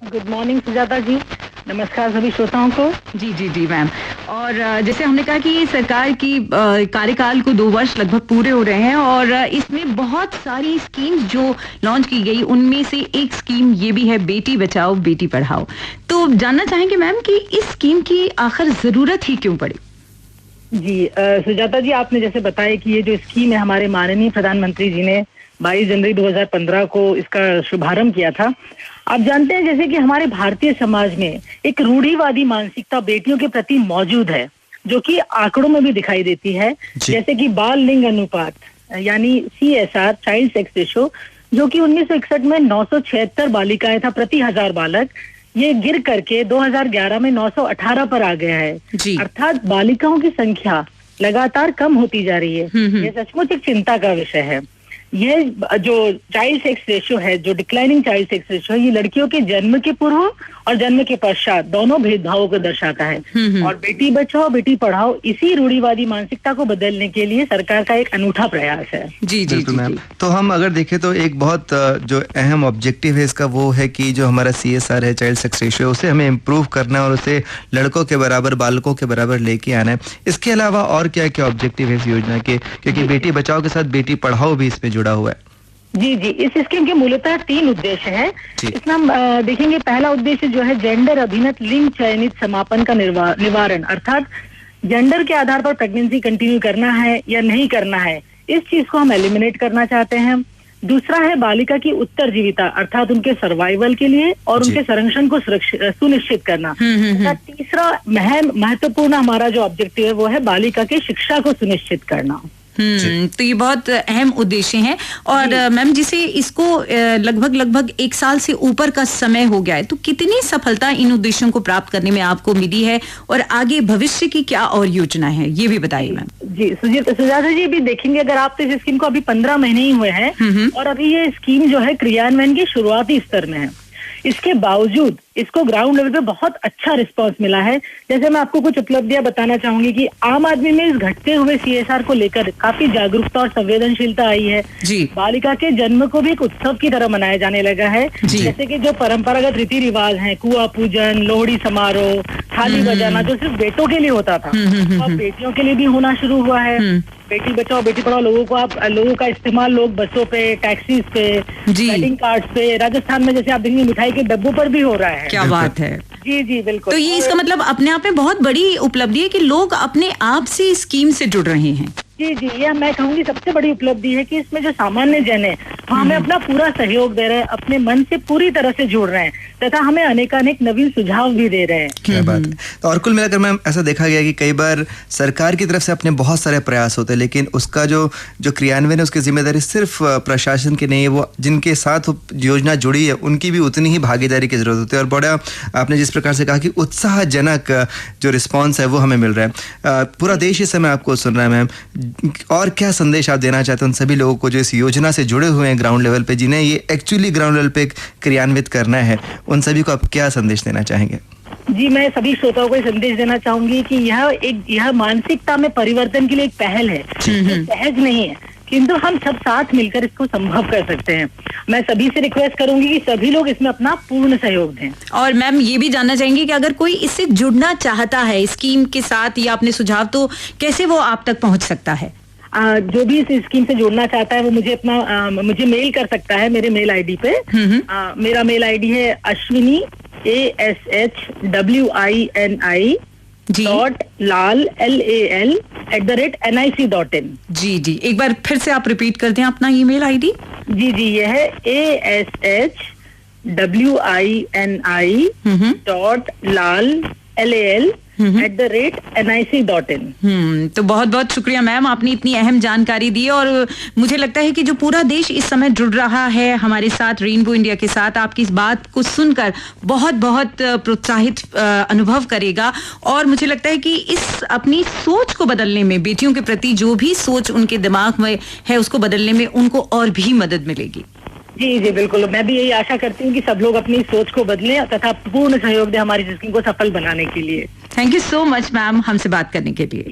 Good morning Sujata जी, नमस्कार सभी श्रोताओं को। जी जी जी मैम। और जैसे हमने कहा कि सरकार की कार्यकाल को 2 वर्ष लगभग पूरे हो रहे हैं और इसमें बहुत सारी स्कीम्स जो लॉन्च की गई, उनमें से एक स्कीम ये भी है बेटी बचाओ बेटी पढ़ाओ। तो जानना चाहेंगे मैम कि इस स्कीम की आखिर जरूरत ही क्यों पड़ी? जी सुजाता जी, आपने जैसे बताया कि ये जो स्कीम है हमारे माननीय प्रधानमंत्री जी ने 22 जनवरी 2015 को इसका शुभारंभ किया था। आप जानते हैं जैसे कि हमारे भारतीय समाज में एक रूढ़िवादी मानसिकता बेटियों के प्रति मौजूद है, जो कि आंकड़ों में भी दिखाई देती है। जैसे कि बाल लिंग अनुपात यानी CSR, चाइल्ड सेक्स रेशो, जो कि 1961 में 976 बालिकाएं था प्रति 1000 बालक, ये गिर करके 2011 में 918 पर आ गया है। अर्थात बालिकाओं की संख्या लगातार कम होती जा रही है। ये सचमुच एक चिंता का विषय है। ये जो चाइल्ड सेक्स रेशियो है, जो डिक्लाइनिंग चाइल्ड सेक्स रेशियो है, ये लड़कियों के जन्म के पूर्व और जन्म के पश्चात दोनों भेदभावों को दर्शाता है। और बेटी बचाओ बेटी पढ़ाओ, इसी रूढ़िवादी मानसिकता को बदलने के लिए सरकार का एक अनूठा प्रयास है। जी जी मैम। तो हम अगर देखें तो एक बहुत जो अहम ऑब्जेक्टिव है इसका वो है कि जो हमारा CSR है, चाइल्ड सेक्स रेशियो, उसे हमें इम्प्रूव करना और उसे लड़कों के बराबर बालकों के बराबर लेके आना है। इसके अलावा और क्या क्या ऑब्जेक्टिव है इस योजना के, क्योंकि बेटी बचाओ के साथ बेटी पढ़ाओ भी इसमें जुड़ा हुआ है? जी जी, इस स्कीम के मूलतः 3 उद्देश्य हैं। इसमें हम देखेंगे, पहला उद्देश्य जो है जेंडर अभिन्नत लिंग चयनित समापन का निवारण, अर्थात जेंडर के आधार पर प्रेगनेंसी कंटिन्यू करना है या नहीं करना है, इस चीज को हम एलिमिनेट करना चाहते हैं। दूसरा है बालिका की उत्तरजीविता, अर्थात उनके सर्वाइवल के लिए और उनके संरक्षण को सुनिश्चित करना। तीसरा महत्वपूर्ण हमारा जो ऑब्जेक्टिव है वो है बालिका की शिक्षा को सुनिश्चित करना। तो ये बहुत अहम उद्देश्य हैं। और मैम, जिसे इसको लगभग 1 साल से ऊपर का समय हो गया है, तो कितनी सफलता इन उद्देश्यों को प्राप्त करने में आपको मिली है और आगे भविष्य की क्या और योजना है, ये भी बताइए मैम। जी सुजाता जी, भी देखेंगे अगर आप तो इस स्कीम को अभी 15 महीने ही हुए हैं और अभी ये स्कीम जो है क्रियान्वयन के शुरुआती स्तर में है। इसके बावजूद इसको ग्राउंड लेवल पे बहुत अच्छा रिस्पांस मिला है। जैसे मैं आपको कुछ उपलब्धियां बताना चाहूंगी कि आम आदमी में इस घटते हुए CSR को लेकर काफी जागरूकता और संवेदनशीलता आई है। बालिका के जन्म को भी एक उत्सव की तरह मनाया जाने लगा है। जैसे कि जो परंपरागत रीति रिवाज हैं, कुआं पूजन, लोहड़ी समारोह, थाली बजाना, जो सिर्फ बेटों के लिए होता था, अब बेटियों के लिए भी होना शुरू हुआ है। बेटी बचाओ बेटी पढ़ाओ लोगों का इस्तेमाल लोग बसों पे, टैक्सीज पे, वेडिंग कार्ड्स पे, राजस्थान में जैसे आप देखेंगे मिठाई के डब्बों पर भी हो रहा है। क्या बात है। जी जी बिल्कुल। तो ये इसका मतलब अपने आप में बहुत बड़ी उपलब्धि है कि लोग अपने आप से इस स्कीम से जुड़ रहे हैं। जी जी, ये मैं कहूंगी सबसे बड़ी उपलब्धि है कि इसमें जो सामान्य जन है वो हमें अपना पूरा सहयोग दे रहे हैं, अपने मन से पूरी तरह से जुड़ रहे हैं तथा हमें अनेकानेक नवीन सुझाव भी दे रहे हैं। क्या बात है। तो और कुल मिलाकर मैम ऐसा देखा गया कि कई बार सरकार की तरफ से अपने बहुत सारे प्रयास होते हैं, लेकिन उसका जो क्रियान्वयन है उसकी जिम्मेदारी सिर्फ प्रशासन की नहीं है, वो जिनके साथ योजना जुड़ी है उनकी भी उतनी ही भागीदारी की जरूरत होती है। और बड़ा आपने जिस प्रकार से कहा कि उत्साहजनक जो रिस्पॉन्स है वो हमें मिल रहा है। पूरा देश इस समय आपको सुन रहा है मैम, और क्या संदेश आप देना चाहते हैं उन सभी लोगों को जो इस योजना से जुड़े हुए हैं ग्राउंड लेवल पे, जिन्हें ये एक्चुअली ग्राउंड लेवल पे क्रियान्वित करना है, उन सभी को आप क्या संदेश देना चाहेंगे? जी, मैं सभी श्रोताओं को ये संदेश देना चाहूंगी कि यह मानसिकता में परिवर्तन के लिए एक पहल है, सहज नहीं है, किंतु हम सब साथ मिलकर इसको संभव कर सकते हैं। मैं सभी से रिक्वेस्ट करूंगी कि सभी लोग इसमें अपना पूर्ण सहयोग दें। और मैम ये भी जानना चाहेंगे कि अगर कोई इससे जुड़ना चाहता है स्कीम के साथ या अपने सुझाव, तो कैसे वो आप तक पहुंच सकता है? जो भी इस स्कीम से जुड़ना चाहता है वो मुझे मेल कर सकता है मेरे मेल आईडी पे। मेरा मेल आईडी है अश्विनी ASHWINI.lal@nic.in। जी जी, एक बार फिर से आप रिपीट कर दें अपना ईमेल आईडी। जी जी, ये है ASHWINI.lal@nic.in। तो बहुत बहुत शुक्रिया मैम, आपने इतनी अहम जानकारी दी और मुझे लगता है कि जो पूरा देश इस समय जुड़ रहा है हमारे साथ, रेनबो इंडिया के साथ, आपकी इस बात को सुनकर बहुत बहुत प्रोत्साहित अनुभव करेगा। और मुझे लगता है कि इस अपनी सोच को बदलने में, बेटियों के प्रति जो भी सोच उनके दिमाग में है उसको बदलने में उनको और भी मदद मिलेगी। जी जी बिल्कुल, मैं भी यही आशा करती हूँ कि सब लोग अपनी सोच को बदलें तथा पूर्ण सहयोग दें हमारी स्कीम को सफल बनाने के लिए। Thank you so much ma'am, हमसे बात करने के लिए।